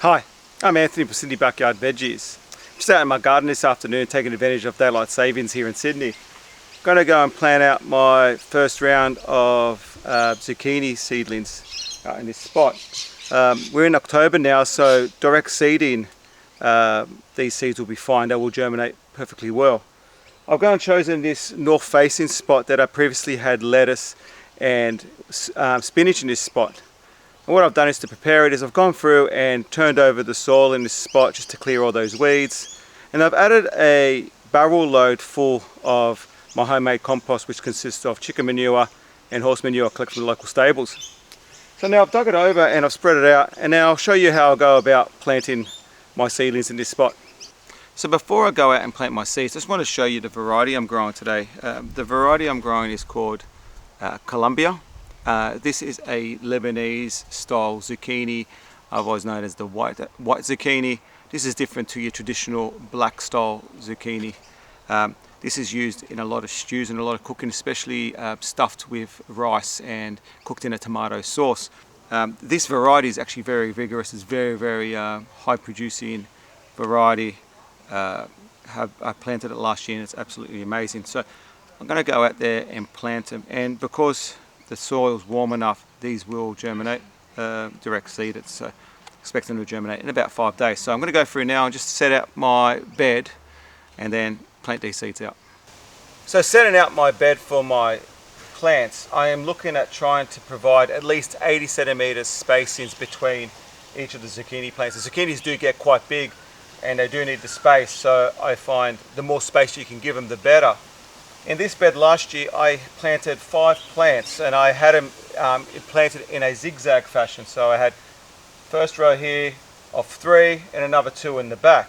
Hi, I'm Anthony from Sydney Backyard Veggies. I'm just out in my garden this afternoon taking advantage of daylight savings here in Sydney. I'm going to go and plant out my first round of zucchini seedlings in this spot. We're in October now, so direct seeding these seeds will be fine. They will germinate perfectly well. I've gone and chosen this north facing spot that I previously had lettuce and spinach in this spot. And what I've done is to prepare it is I've gone through and turned over the soil in this spot just to clear all those weeds. And I've added a barrel load full of my homemade compost, which consists of chicken manure and horse manure collected from the local stables. So now I've dug it over and I've spread it out, and now I'll show you how I'll go about planting my seedlings in this spot. So before I go out and plant my seeds, I just want to show you the variety I'm growing today. The variety I'm growing is called Colombia. This is a Lebanese style zucchini, otherwise known as the white zucchini. This is different to your traditional black style zucchini. This is used in a lot of stews and a lot of cooking, especially stuffed with rice and cooked in a tomato sauce. This variety is actually very vigorous. It's very high producing variety. I planted it last year and it's absolutely amazing. So I'm going to go out there and plant them, and because the soil's warm enough, these will germinate, direct seeded, so expect them to germinate in about 5 days. So I'm going to go through now and just set out my bed and then plant these seeds out. So setting out my bed for my plants, I am looking at trying to provide at least 80 centimeters spacings between each of the zucchini plants. The zucchinis do get quite big and they do need the space, so I find the more space you can give them, the better. In this bed last year I planted 5 plants, and I had them planted in a zigzag fashion. So I had first row here of 3 and another 2 in the back.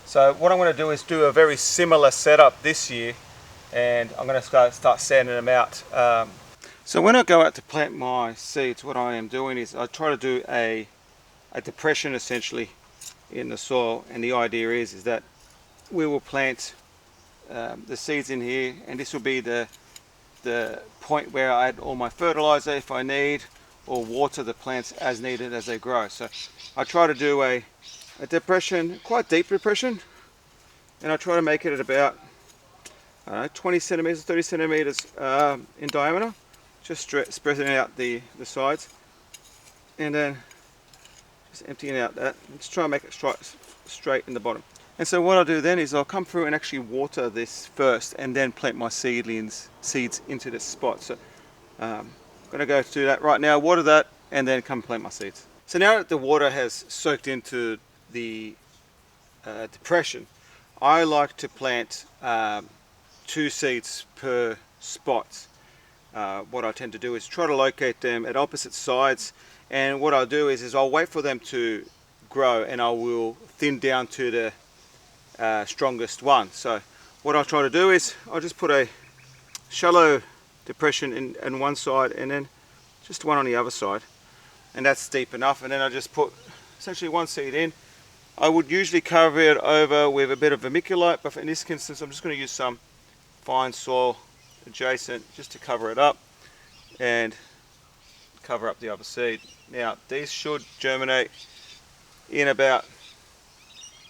So what I'm going to do is do a very similar setup this year, and I'm going to start sanding them out. So when I go out to plant my seeds, what I am doing is I try to do a depression essentially in the soil, and the idea is that we will plant the seeds in here, and this will be the point where I add all my fertilizer if I need, or water the plants as needed as they grow. So I try to do a depression, quite deep depression, and I try to make it at about 20 centimeters, 30 centimeters in diameter, just spreading out the sides, and then just emptying out that. Just try and make it straight in the bottom. And so what I'll do then is I'll come through and actually water this first, and then plant my seeds into this spot. So I'm going to go do that right now, water that, and then come plant my seeds. So now that the water has soaked into the depression, I like to plant 2 seeds per spot. What I tend to do is try to locate them at opposite sides, and what I'll do is I'll wait for them to grow, and I will thin down to the strongest one. So what I'll try to do is I'll just put a shallow depression in one side, and then just one on the other side, and that's deep enough. And then I just put essentially 1 seed in. I would usually cover it over with a bit of vermiculite, but in this instance I'm just going to use some fine soil adjacent just to cover it up and cover up the other seed. Now these should germinate in about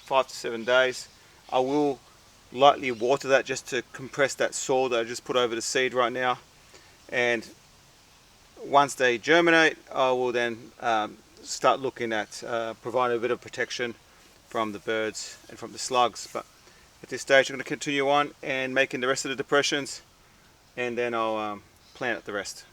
5 to 7 days. I will lightly water that just to compress that soil that I just put over the seed right now, and once they germinate I will then start looking at providing a bit of protection from the birds and from the slugs. But at this stage I'm going to continue on and making the rest of the depressions, and then I'll plant out the rest.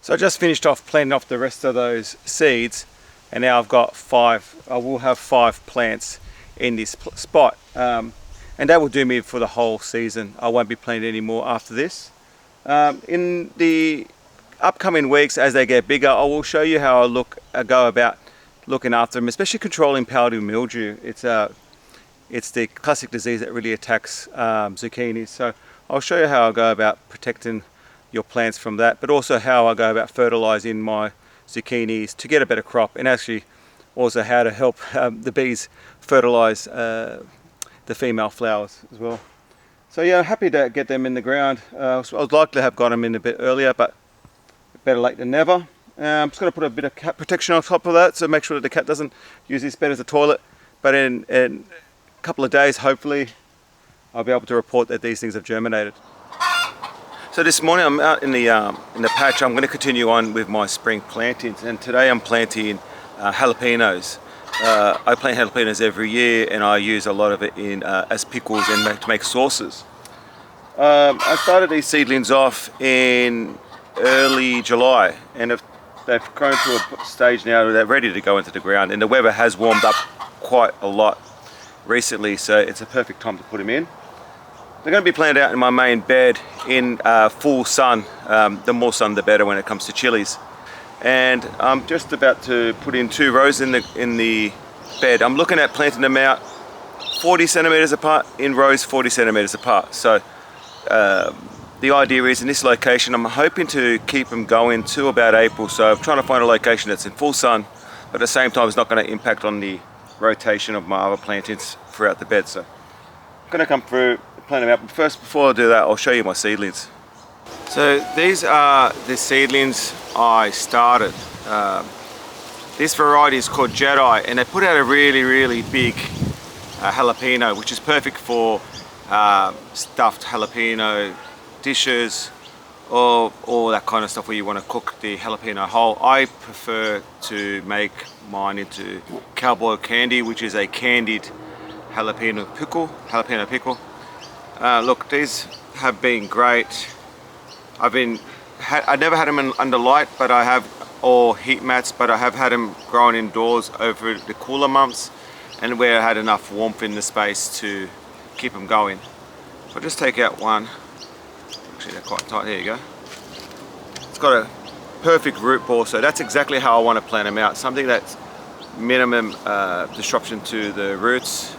So I just finished off planting off the rest of those seeds, and now I've got 5. I will have 5 plants in this spot, and that will do me for the whole season. I won't be planting any more after this. In the upcoming weeks, as they get bigger, I will show you how I go about looking after them, especially controlling powdery mildew. It's the classic disease that really attacks zucchinis. So I'll show you how I go about protecting your plants from that, but also how I go about fertilizing my zucchinis to get a better crop, and actually also how to help the bees fertilize the female flowers as well. So yeah, happy to get them in the ground. I would like to have got them in a bit earlier, but better late than never. I'm just going to put a bit of cat protection on top of that, so make sure that the cat doesn't use this bed as a toilet. But in a couple of days, hopefully, I'll be able to report that these things have germinated. So this morning I'm out in the patch. I'm going to continue on with my spring plantings, and today I'm planting jalapenos. I plant jalapenos every year, and I use a lot of it in as pickles and to make sauces. I started these seedlings off in early July, and they've grown to a stage now where they're ready to go into the ground, and the weather has warmed up quite a lot recently, so it's a perfect time to put them in. They're going to be planted out in my main bed in full sun. The more sun the better when it comes to chilies. And I'm just about to put in 2 rows in the bed. I'm looking at planting them out 40 centimeters apart in rows 40 centimeters apart. So the idea is in this location I'm hoping to keep them going to about April. So I'm trying to find a location that's in full sun, but at the same time it's not going to impact on the rotation of my other plantings throughout the bed. So I'm going to come through, plant them out. But first, before I do that, I'll show you my seedlings. So these are the seedlings I started. This variety is called Jedi, and they put out a really big jalapeno, which is perfect for stuffed jalapeno dishes or all that kind of stuff where you want to cook the jalapeno whole. I prefer to make mine into cowboy candy, which is a candied jalapeno pickle. Look, these have been great. I never had them under light, but I have, or heat mats, but I have had them growing indoors over the cooler months, and where I had enough warmth in the space to keep them going. So I'll just take out one. Actually, they're quite tight. There you go. It's got a perfect root ball, so that's exactly how I want to plant them out. Something that's minimum disruption to the roots,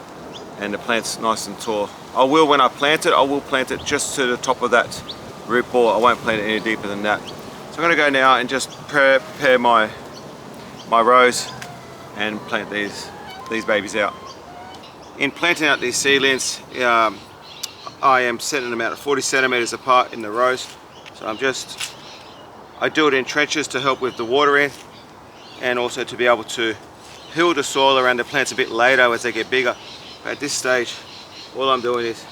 and the plant's nice and tall. When I plant it, I will plant it just to the top of that root ball. I won't plant it any deeper than that. So I'm going to go now and just prepare my rows and plant these babies out. In planting out these seedlings, I am setting them out at 40 centimeters apart in the rows. So I do it in trenches to help with the watering, and also to be able to heal the soil around the plants a bit later as they get bigger. But at this stage, all I'm doing is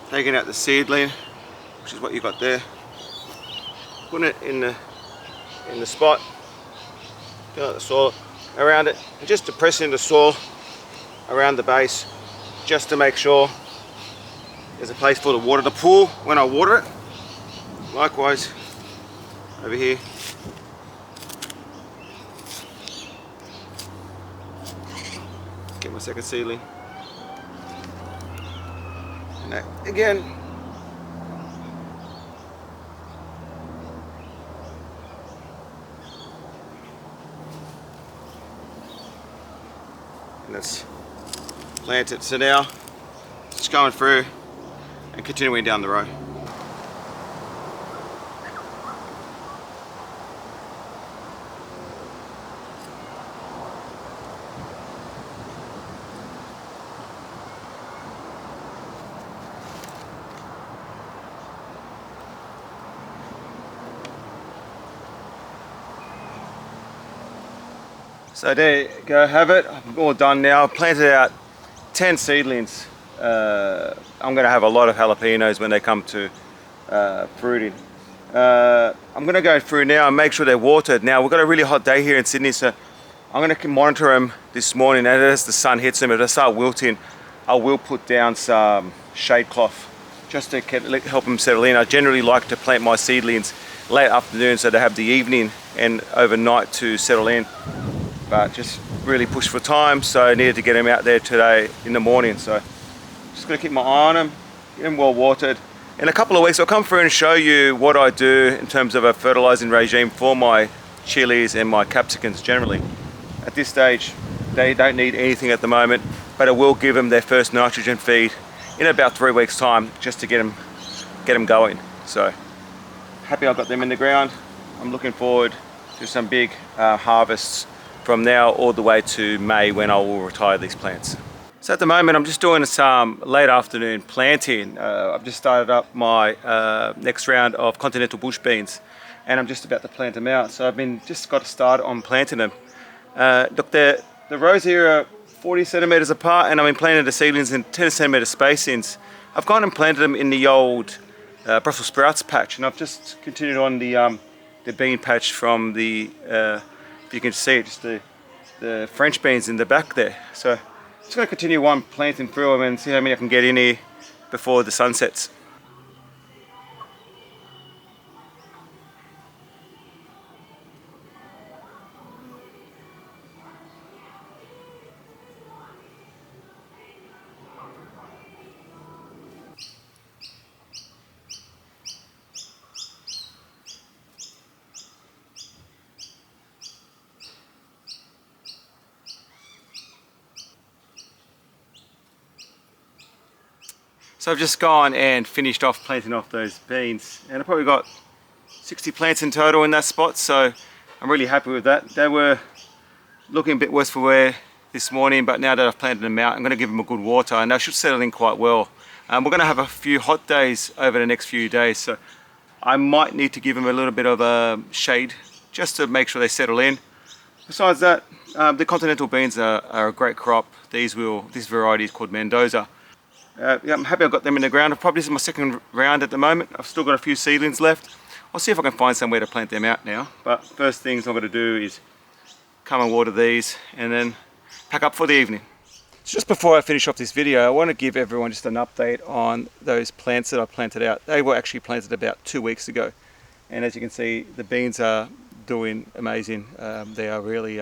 taking out the seedling, which is what you got there, putting it in the spot, fill out the soil around it, and just depressing the soil around the base, just to make sure there's a place for the water to pool when I water it. Likewise, over here. Get my second seedling. And that again. And that's planted. So now, just going through and continuing down the row. So there you go, have it. I'm all done now. I've planted out 10 seedlings. I'm going to have a lot of jalapenos when they come to fruiting. I'm going to go through now and make sure they're watered. Now we've got a really hot day here in Sydney, so I'm going to monitor them this morning, and as the sun hits them, if they start wilting, I will put down some shade cloth just to help them settle in. I generally like to plant my seedlings late afternoon so they have the evening and overnight to settle in. But just really pushed for time, so I needed to get them out there today in the morning. So just going to keep my eye on them, get them well watered. In a couple of weeks I'll come through and show you what I do in terms of a fertilizing regime for my chilies and my capsicums generally. At this stage they don't need anything at the moment, but I will give them their first nitrogen feed in about 3 weeks time, just to get them going. So happy I've got them in the ground. I'm looking forward do some big harvests from now all the way to May, when I will retire these plants. So at the moment I'm just doing some late afternoon planting. I've just started up my next round of continental bush beans, and I'm just about to plant them out. So I've just got started on planting them. Look, the rows here are 40 centimeters apart, and I've been planting the seedlings in 10 centimeter spacings. I've gone and planted them in the old Brussels sprouts patch, and I've just continued on the bean patch from the, if you can see it, just the French beans in the back there. So I'm just going to continue on planting through them and see how many I can get in here before the sun sets. So I've just gone and finished off planting off those beans, and I've probably got 60 plants in total in that spot, so I'm really happy with that. They were looking a bit worse for wear this morning, but now that I've planted them out, I'm going to give them a good water, and they should settle in quite well. We're going to have a few hot days over the next few days, so I might need to give them a little bit of shade just to make sure they settle in. Besides that, the continental beans are a great crop. This variety is called Mendoza. Yeah, I'm happy I got them in the ground. Probably this is my second round at the moment. I've still got a few seedlings left. I'll see if I can find somewhere to plant them out now. But first things I'm going to do is come and water these and then pack up for the evening. So just before I finish off this video, I want to give everyone just an update on those plants that I planted out. They were actually planted about 2 weeks ago. And as you can see, the beans are doing amazing. They are really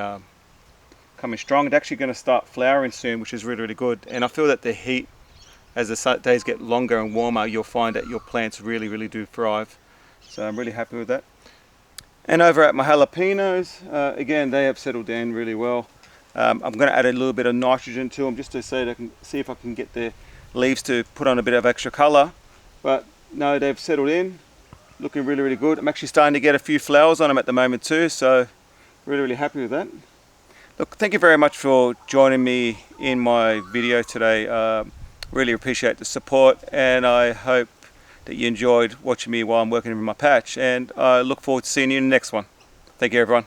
coming strong. They're actually going to start flowering soon, which is really, really good. And I feel that the heat, as the days get longer and warmer, you'll find that your plants really, really do thrive. So I'm really happy with that. And over at my jalapenos, again, they have settled down really well. I'm going to add a little bit of nitrogen to them just to see if I can get the leaves to put on a bit of extra color. But no, they've settled in, looking really, really good. I'm actually starting to get a few flowers on them at the moment too, so really, really happy with that. Look, thank you very much for joining me in my video today. Really appreciate the support, and I hope that you enjoyed watching me while I'm working in my patch, and I look forward to seeing you in the next one. Thank you, everyone.